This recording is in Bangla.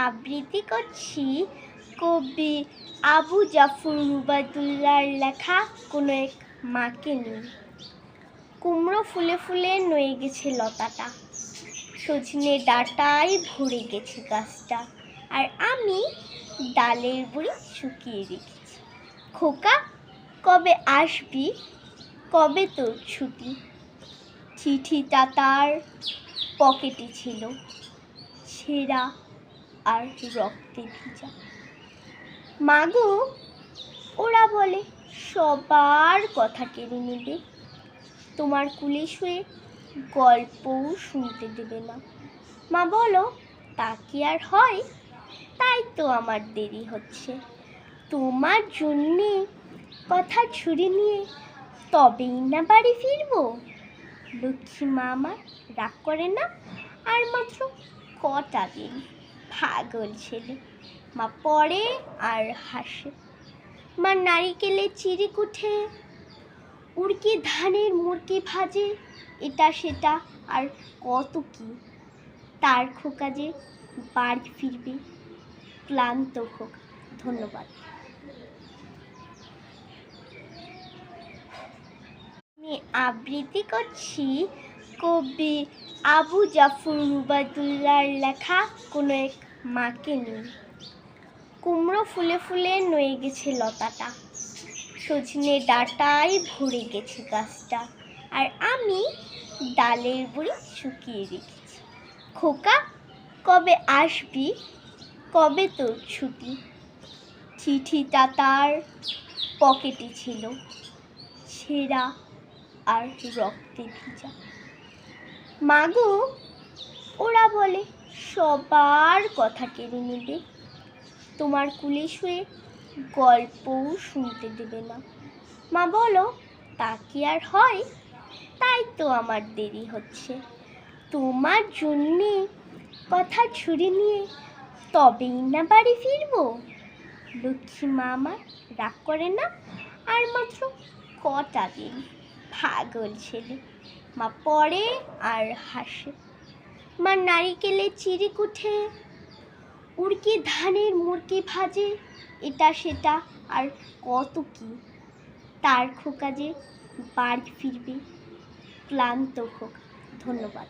আবৃত্তি করছি কবি আবু জাফর রুবায়তুল্লাহর লেখা কোনো এক মাকে নিয়ে। কুমড়ো ফুলে ফুলে নয়ে গেছে লতাটা, সজনে ডাঁটায় ভরে গেছে গাছটা, আর আমি ডালের বড়ি শুকিয়ে রেখেছি। খোকা, কবে আসবি, কবে তোর ছুটি? চিঠিটা তার পকেটে ছিল, ছেঁড়া আর রক্তে ভিজা। মাগো, ওরা বলে সবার কথা কেড়ে নেবে, তোমার কুলে শুয়ে গল্পও শুনতে দেবে না। মা বলো, তা কি আর হয়? তাই তো আমার দেরি হচ্ছে, তোমার জন্যে কথা ছুরি নিয়ে তবেই না বাড়ি ফিরবো। লক্ষ্মী মা আমার রাগ করে না, আর মাত্র কটা দিন। পাগল ছেলে। মা পড়ে আর হাসে। মা নারিকেলের চিড়ি কুঠে, উড়কি ধানের মুড়কি ভাজে, এটা সেটা আর কত কি। তার খোকা যে বাড়ি ফিরবে, ক্লান্ত খোকা। ধন্যবাদ। আমি আবৃত্তি করছি কবি আবু জাফর রুবায়তুল্লাহর লেখা কোনো এক মাকে নিয়ে। কুমড়ো ফুলে ফুলে নয়ে গেছে লতাটা, সজনে ডাঁটায় ভরে গেছে গাছটা, আর আমি ডালের বড়ি শুকিয়ে রেখেছি। খোকা, কবে আসবি, কবে তোর ছুটি? চিঠিটা তার পকেটে ছিল, ছেঁড়া আর রক্তে ভিজা। মাগো, ওরা বলে সবার কথা কেড়ে নেবে, তোমার কুলে শুয়ে গল্পও শুনতে দেবে না। মা বলো, তা কি আর হয়? তাই তো আমার দেরি হচ্ছে, তোমার জন্যে কথা ছুরি নিয়ে তবেই না বাড়ি ফিরবো। লক্ষ্মী মা আমার রাগ করে না, আর মাত্র কটা দিন। পাগল ছেলে। মা পড়ে আর হাসে। মা নারিকেলের চিড়ি কুঠে, উড়কি ধানের মুড়কি ভাজে, এটা সেটা আর কত কি। তার খোকা যে বাড়ি ফিরবে, ক্লান্ত খোকা। ধন্যবাদ।